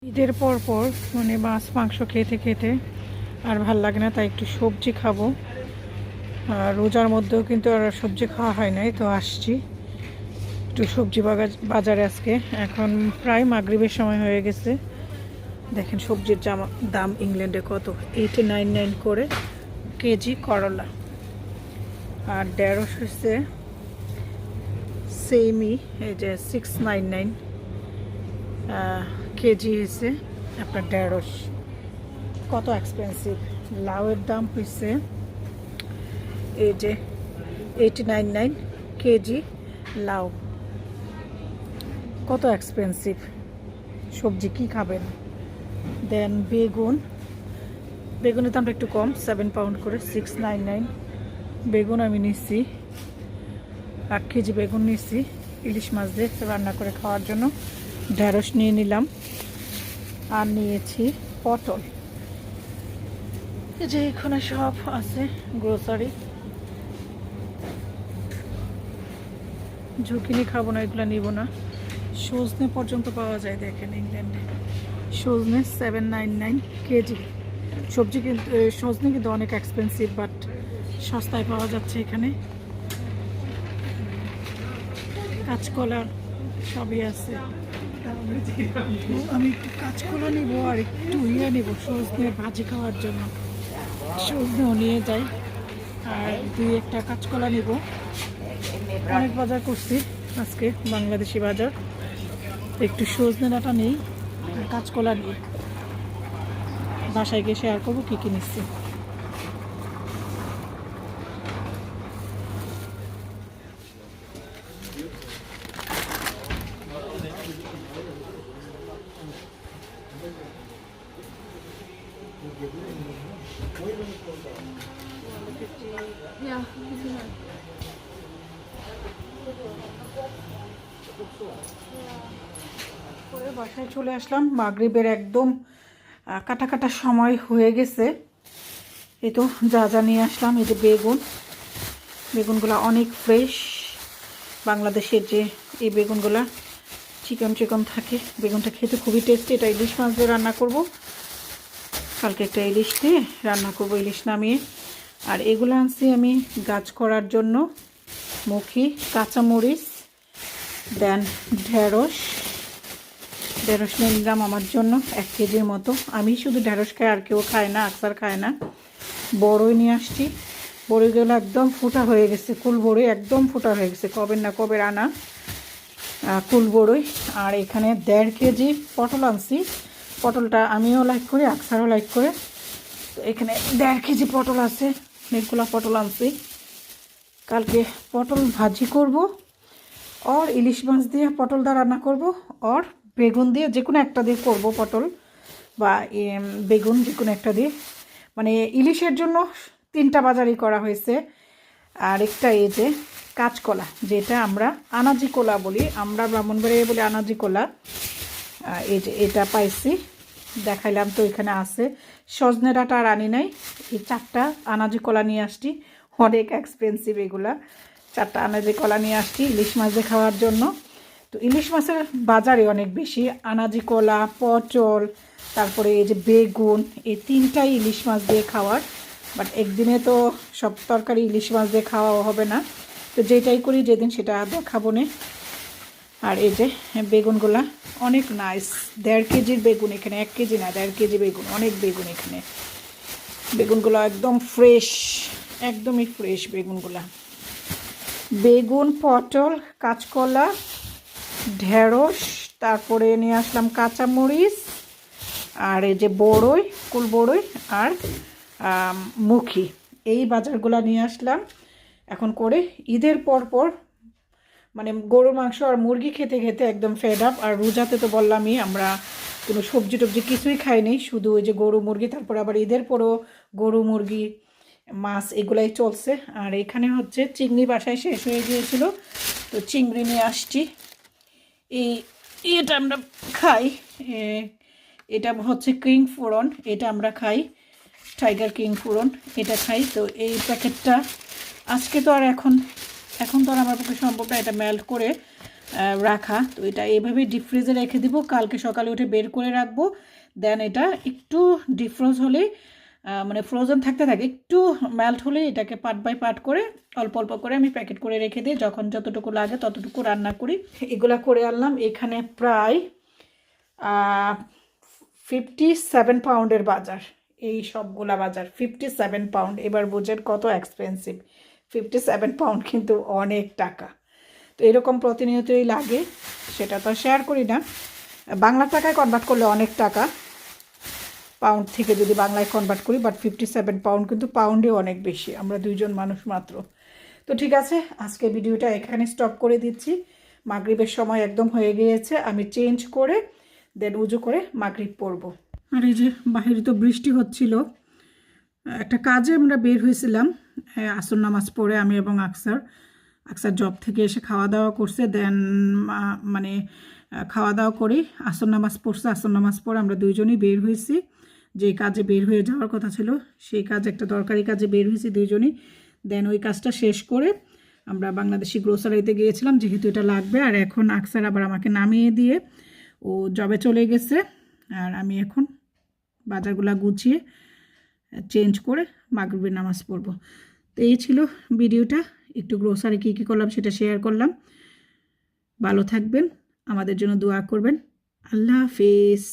ঈদের পর পর মানে মাছ মাংস খেতে খেতে আর ভাল লাগে না, তাই একটু সবজি খাবো। রোজার মধ্যেও কিন্তু আর সবজি খাওয়া হয় নাই, তো আসছি একটু সবজি বাজারে আজকে। এখন প্রায় মাগরিবের সময় হয়ে গেছে। দেখেন সবজির দাম ইংল্যান্ডে কত, 899 করে কেজি করলা। আর ঢেঁড়স হচ্ছে সেমই, এই যে 699 কেজি হয়েছে আপনার ঢেঁড়স। কত এক্সপেন্সিভ। লাউয়ের দাম হচ্ছে এই যে 899 কেজি লাউ। কত এক্সপেন্সিভ সবজি, কি খাবেন। দেন বেগুনের দামটা একটু কম, 7 পাউন্ড করে 699 বেগুন আমি নিচ্ছি। 1 কেজি বেগুন নিচ্ছি ইলিশ মাছ দিয়ে রান্না করে খাওয়ার জন্য। ঢেঁড়স নিয়ে নিলাম, আর নিয়েছি পটল। এই যে এখানে সব আছে গ্রোসারি। ঝুঁকি নিয়ে খাবো না, এগুলো নিব না। সজনে পর্যন্ত পাওয়া যায় দেখেন ইংল্যান্ডে। সজনে 799 কেজি। সবজি কিন্তু সজনে কিন্তু অনেক এক্সপেন্সিভ, বাট সস্তায় পাওয়া যাচ্ছে এখানে। কাঁচকলা সবই আছে। আমি একটু কাঁচকলা নিব আর একটু নিব সজনে ভাজি খাওয়ার জন্য। সজনেও নিয়ে যাই, আর 2-1টা কাঁচকলা নিব। অনেক বাজার করছি আজকে, বাংলাদেশি বাজার। একটু সজনে ডাঁটা নেই আর কাঁচকলা নিই, বাসায় গিয়ে শেয়ার করবো কী কী নিচ্ছি। পরে বাসায় চলে আসলাম, মাগরিবের একদম কাটা কাটা সময় হয়ে গেছে। এই তো যা যা নিয়ে আসলাম। এই যে বেগুনগুলো অনেক ফ্রেশ, বাংলাদেশের যে এই বেগুনগুলা চিকন চিকন থাকে। বেগুনটা খেতে খুবই টেস্টি। এটা ইলিশ মাছ দিয়ে রান্না করব, কালকে একটা ইলিশ দিয়ে রান্না করব, ইলিশ নামিয়ে। আর এগুলো আনছি আমি গাছ করার জন্য। মুখি, কাঁচামরিচ, দেন ঢেঁড়স নিয়ে নিলাম আমার জন্য 1 কেজির মতো। আমি শুধু ঢেঁড়স খাই, আর কেউ খায় না, আকসার খায় না। বড়ই নিয়ে আসছি। বড়িগুলো একদম ফুটা হয়ে গেছে, কুল বড়ই একদম ফুটা হয়ে গেছে, কবে আনা কুল বড়ই। আর এখানে 1.5 কেজি পটল আনছি। পটলটা আমিও লাইক করি, আকসারও লাইক করে। তো এখানে 1.5 কেজি পটল আছে, অনেকগুলো পটল আনছি। কালকে পটল ভাজি করব, আর ইলিশ মাছ দিয়ে পটলটা রান্না করব, আর বেগুন দিয়ে যে কোনো একটা দিয়ে করব, পটল বা বেগুন যে কোনো একটা দিয়ে। মানে ইলিশের জন্য 3টা বাজারই করা হয়েছে। আর একটা এই যে কাঁচকলা, যেটা আমরা আনাজি কলা বলি, আমরা ব্রাহ্মণবাড়িয়া বলি আনাজি কলা। এই যে এটা পাইছি, দেখাইলাম তো এখানে আছে। সজনে ডাঁটা আর আনি নাই। এই 4টা আনাজি কলা নিয়ে আসছি, অনেক এক্সপেন্সিভ এগুলা। 4টা আনাজি কলা নিয়ে আসছি ইলিশ মাছ দিয়ে খাওয়ার জন্য। তো ইলিশ মাছের বাজারে অনেক বেশি। আনাজি কলা, পটল, তারপরে এই যে বেগুন, এই 3টাই ইলিশ মাছ দিয়ে খাওয়ার। বাট একদিনে তো সব তরকারি ইলিশ মাছ দিয়ে খাওয়া হবে না, তো যেটাই করি যেদিন সেটা দেখাবো না। আর এই যে বেগুনগুলা অনেক নাইস। 1.5 কেজির বেগুন এখানে, 1 কেজি না 1.5 কেজি বেগুন, অনেক বেগুন এখানে। বেগুনগুলো একদম ফ্রেশ, একদমই ফ্রেশ বেগুনগুলা। বেগুন, পটল, কাঁচকলা, ঢেঁড়স, তারপরে নিয়ে আসলাম কাঁচামরিচ, আর এই যে বড়ই, কুল বড়ই, আর মুখি। এই বাজারগুলো নিয়ে আসলাম। এখন করে ঈদের পর মানে গরুর মাংস আর মুরগি খেতে খেতে একদম ফেড আপ। আর রোজাতে তো বললামই আমরা কোনো সবজি টবজি কিছুই খাইনি, শুধু ওই যে গরু মুরগি। তারপরে আবার ঈদের পরও গরু মুরগি মাছ এগুলাই চলছে। আর এখানে হচ্ছে চিংড়ি বাসায় শেষ হয়ে গিয়েছিল, তো চিংড়ি নিয়ে আসছি। এটা আমরা খাই, এটা হচ্ছে কিং ফোড়ন, এটা আমরা খাই, টাইগার কিং ফোড়ন, এটা খাই। তো এই প্যাকেটটা আজকে তো আর এখন তো আর আমার পক্ষে সম্ভব না এটা মেল্ট করে রাখা। তো এটা এইভাবে ডিপ ফ্রিজে রেখে দিব, কালকে সকালে উঠে বের করে রাখবো। দেন এটা একটু ডিফ্রোজ হলে মানে ফ্রোজেন থাকতে থাকে, একটু মেল্ট হলে এটাকে পার্ট বাই পার্ট করে অল্প অল্প করে আমি প্যাকেট করে রেখে দিই, যখন যতটুকু লাগে ততটুকু রান্না করি। এগুলা করে আনলাম। এখানে প্রায় 57 পাউন্ডের বাজার, এই সবগুলা বাজার 57 পাউন্ড। এবার বোঝেন কত এক্সপেন্সিভ। 57 পাউন্ড কিন্তু অনেক টাকা। তো এরকম প্রতিনিয়তই লাগে, সেটা তো শেয়ার করি না। বাংলা টাকায় কনভার্ট করলে অনেক টাকা, পাউন্ড থেকে যদি বাংলায় কনভার্ট করি, বাট 57 পাউন্ড কিন্তু পাউন্ডে অনেক বেশি, আমরা দুইজন মানুষ মাত্র। তো ঠিক আছে, আজকে ভিডিওটা এখানে স্টপ করে দিচ্ছি। মাগরিবের সময় একদম হয়ে গিয়েছে, আমি চেঞ্জ করে দেন উজু করে মাগরিব পড়ব। আর এই যে বাহিরে তো বৃষ্টি হচ্ছিল, একটা কাজে আমরা বের হয়েছিলাম আসর নামাজ পড়ে, আমি এবং আকসার জব থেকে এসে খাওয়া দাওয়া করছে, দেন মানে খাওয়া দাওয়া করেই আসর নামাজ পড়ছে। আসর নামাজ পড়ে আমরা দুইজনই বের হয়েছি, যে কাজে বের হয়ে যাওয়ার কথা ছিল সেই কাজে, একটা দরকারি কাজে বের হয়েছি দুইজনই। দেন ওই কাজটা শেষ করে আমরা বাংলাদেশি গ্রোসারিতে গিয়েছিলাম, যেহেতু এটা লাগবে। আর এখন আকসার আবার আমাকে নামিয়ে দিয়ে ও জবে চলে গেছে, আর আমি এখন বাজারগুলো গুছিয়ে চেঞ্জ করে মাগরিবের নামাজ পড়ব। তো এই ছিল ভিডিওটা, একটু গ্রোসারি কী কী করলাম সেটা শেয়ার করলাম। ভালো থাকবেন, আমাদের জন্য দোয়া করবেন। আল্লাহ হাফেজ।